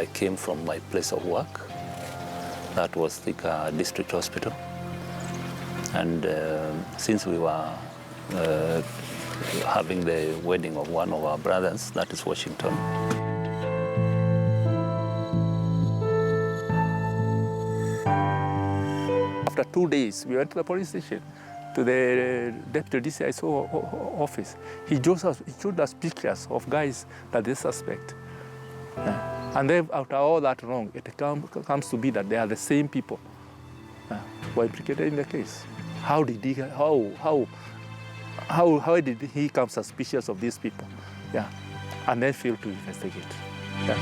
I came from my place of work. That was Thika District Hospital. And since we were having the wedding of one of our brothers, that is Washington. After 2 days, we went to the police station, to the deputy DCI's office. He showed us pictures of guys that they suspect. And then after all that wrong, it comes to be that they are the same people who are implicated in the case. How did he become suspicious of these people? Yeah, and then fail to investigate. Yeah.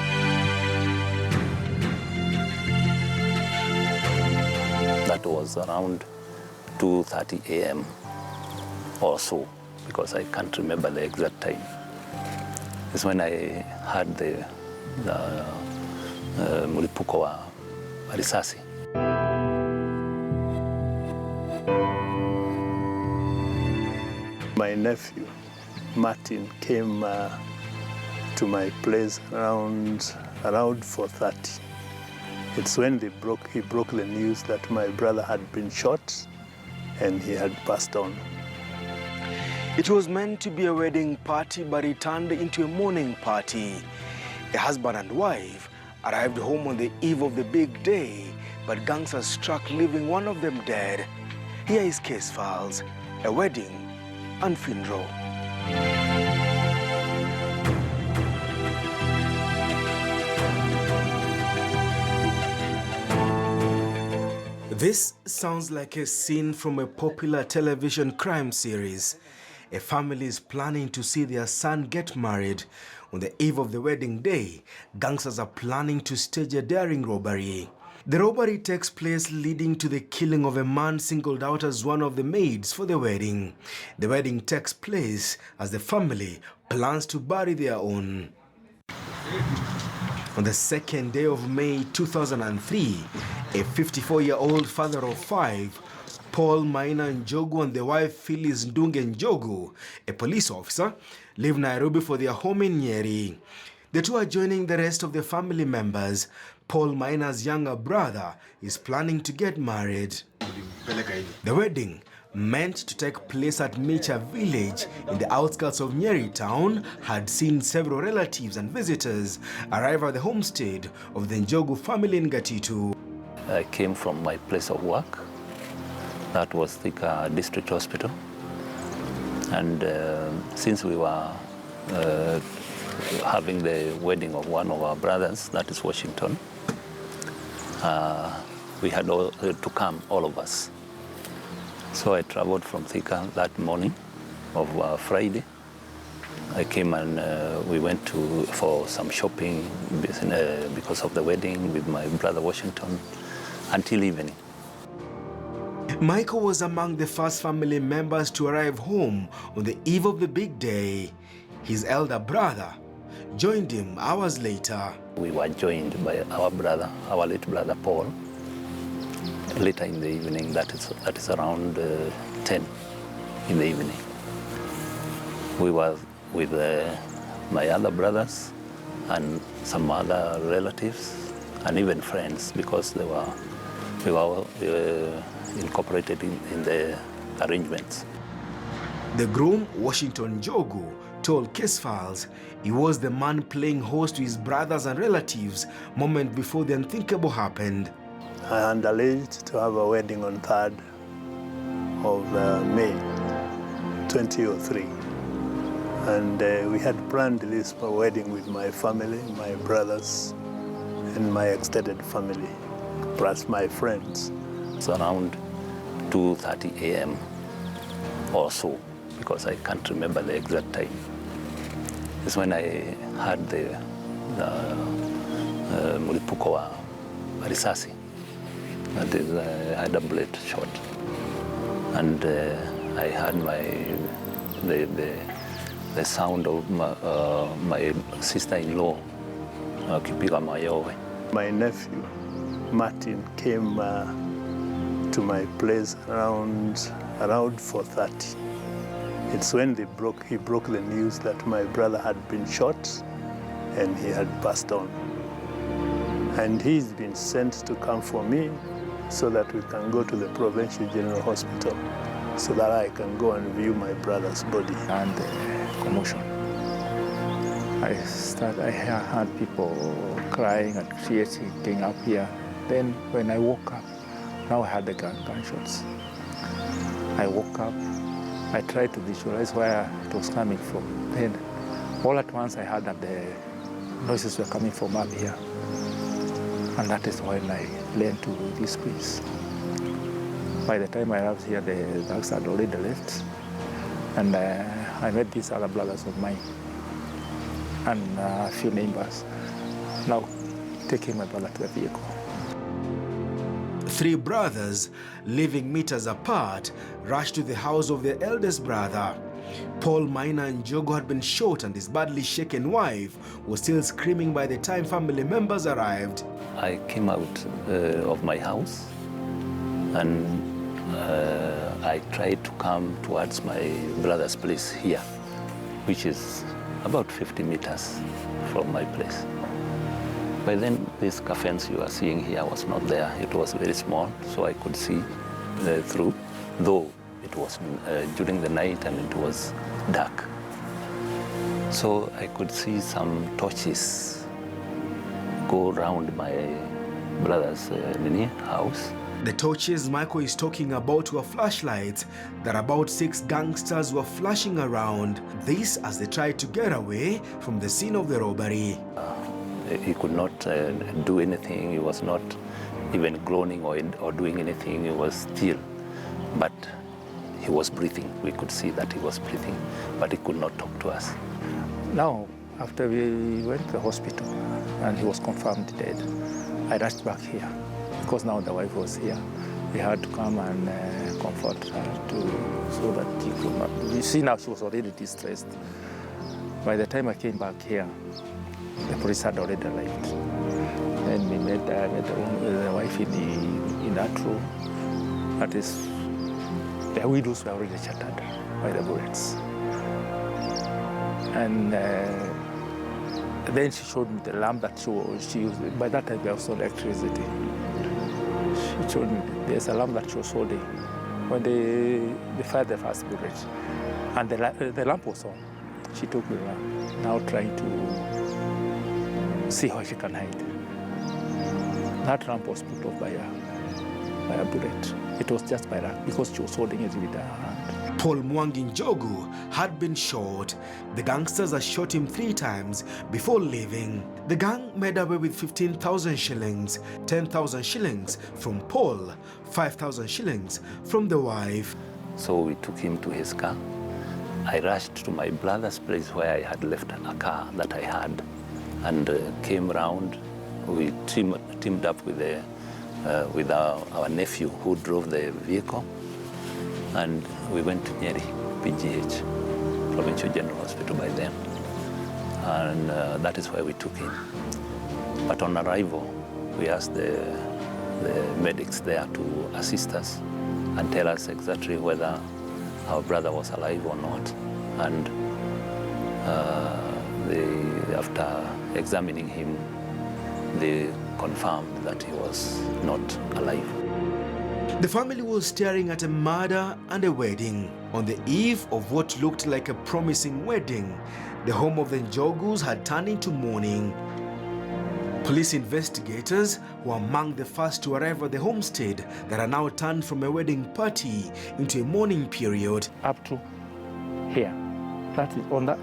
That was around 2:30 a.m. or so, because I can't remember the exact time. It's when I heard the mlipuko wa risasi. My nephew, Martin, came to my place around 4:30. It's when he broke the news that my brother had been shot and he had passed on. It was meant to be a wedding party, but it turned into a mourning party. A husband and wife arrived home on the eve of the big day, but gangsters struck, leaving one of them dead. Here is case files, a wedding and funeral. This sounds like a scene from a popular television crime series. A family is planning to see their son get married. On the eve of the wedding day, gangsters are planning to stage a daring robbery. The robbery takes place, leading to the killing of a man singled out as one of the maids for the wedding. The wedding takes place as the family plans to bury their own. On the 2nd day of May 2003, a 54-year-old father of 5, Paul Maina Njogu, and the wife Phyllis Ndunge Njogu, a police officer, leave Nairobi for their home in Nyeri. The two are joining the rest of the family members. Paul Maina's younger brother is planning to get married. The wedding, meant to take place at Micha village in the outskirts of Nyeri town, had seen several relatives and visitors arrive at the homestead of the Njogu family in Gatitu. I came from my place of work. That was Thika District Hospital. And since we were having the wedding of one of our brothers, that is Washington, we had to come, all of us. So I traveled from Thika that morning of Friday. I came and we went for some shopping because of the wedding with my brother Washington until evening. Michael was among the first family members to arrive home on the eve of the big day. His elder brother joined him hours later. We were joined by our late brother Paul, later in the evening. That is around 10 in the evening. We were with my other brothers and some other relatives and even friends, because we were incorporated in the arrangements. The groom, Washington Njogu, told Case Files he was the man playing host to his brothers and relatives moment before the unthinkable happened. I had arranged to have a wedding on 3rd of May 2003. And we had planned this wedding with my family, my brothers, and my extended family, plus my friends. It's around 2:30 a.m. or so, because I can't remember the exact time. It's when I heard the mlipuko wa risasi. That is, I had a bullet shot, and I heard the sound of my sister-in-law akipiga mayowe. My nephew, Martin, came to my place around 4:30. It's when he broke the news that my brother had been shot and he had passed on. And he's been sent to come for me so that we can go to the Provincial General Hospital so that I can go and view my brother's body. And commotion. I heard people crying and creating up here. Then when I woke up, now I heard the gunshots. I woke up, I tried to visualize where it was coming from. Then all at once I heard that the noises were coming from up here. And that is when I learned to this place. By the time I arrived here, the dogs had already left. And I met these other brothers of mine and a few neighbors, now taking my brother to the vehicle. 3 brothers, living meters apart, rushed to the house of their eldest brother. Paul Maina Njogu had been shot and his badly shaken wife was still screaming by the time family members arrived. I came out of my house and I tried to come towards my brother's place here, which is about 50 meters from my place. By then, this fence you are seeing here was not there. It was very small, so I could see through, though it was during the night and it was dark. So I could see some torches go around my brother's house. The torches Michael is talking about were flashlights that about 6 gangsters were flashing around. This as they tried to get away from the scene of the robbery. He could not do anything. He was not even groaning or doing anything. He was still, but he was breathing. We could see that he was breathing, but he could not talk to us. Now, after we went to the hospital and he was confirmed dead, I rushed back here because now the wife was here. We had to come and comfort her so that she could not. You see, now she was already distressed. By the time I came back here, the police had already arrived. And we met the wife in that room. That is, the windows were already shattered by the bullets. And then she showed me the lamp that she used. By that time, there was no electricity. She showed me there's a lamp that she was holding when they fired the first bullet. And the lamp was on. She took the lamp, now trying to see how she can hide. That lamp was put off by a bullet. It was just by luck because she was holding it with her hand. Paul Mwangi Njogu had been shot. The gangsters had shot him 3 times before leaving. The gang made away with 15,000 shillings, 10,000 shillings from Paul, 5,000 shillings from the wife. So we took him to his car. I rushed to my brother's place where I had left a car that I had and came round. We teamed up with our nephew who drove the vehicle, and we went to Nyeri, PGH, Provincial General Hospital by then. And that is where we took him. But on arrival, we asked the medics there to assist us and tell us exactly whether our brother was alive or not. And after examining him, they confirmed that he was not alive. The family was staring at a murder and a wedding. On the eve of what looked like a promising wedding, the home of the Njogus had turned into mourning. Police investigators were among the first to arrive at the homestead that are now turned from a wedding party into a mourning period. Up to here, that is on that,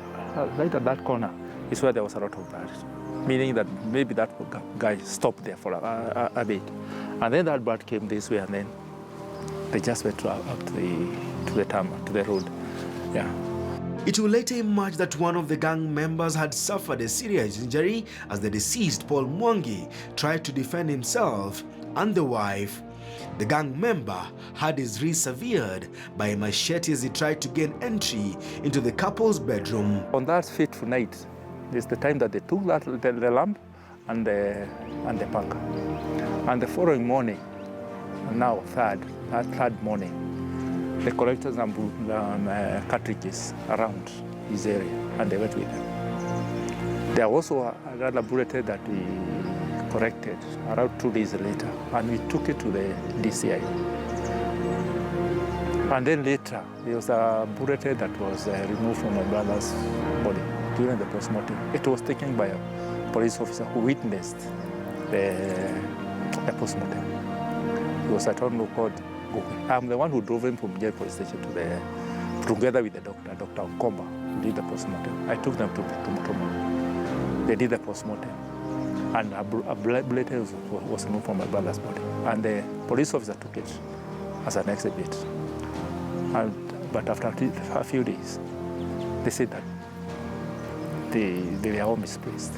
right at that corner, is where there was a lot of blood. Meaning that maybe that guy stopped there for a bit. And then that blood came this way, and then they just went up to the road. Yeah. It will later emerge that one of the gang members had suffered a serious injury as the deceased Paul Mwangi tried to defend himself and the wife. The gang member had his wrist severed by a machete as he tried to gain entry into the couple's bedroom. On that fateful night, this is the time that they took the lamp and the punka. And the following morning, now third morning, they collected some cartridges around his area and they went with them. There also another bullet that we corrected around 2 days later, and we took it to the DCI. And then later, there was a bulletin that was removed from my brother's body during the postmortem. It was taken by a police officer who witnessed the postmortem. He was at home called Goki. I'm the one who drove him from jail police station together with the doctor, Dr. Nkomba, who did the postmortem. I took them to Mutoma. They did the postmortem. And a bulletin was removed from my brother's body. And the police officer took it as an exhibit. But after a few days, they said that they were all misplaced.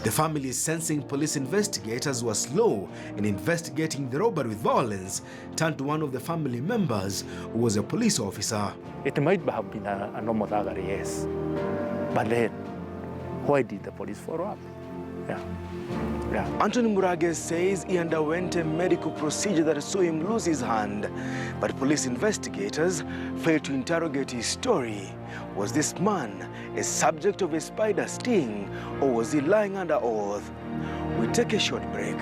The family, sensing police investigators were slow in investigating the robbery with violence, turned to one of the family members who was a police officer. It might have been a normal robbery, yes. But then, why did the police follow up? Yeah. Anthony Murage says he underwent a medical procedure that saw him lose his hand, but police investigators failed to interrogate his story. Was this man a subject of a spider sting, or was he lying under oath? We take a short break.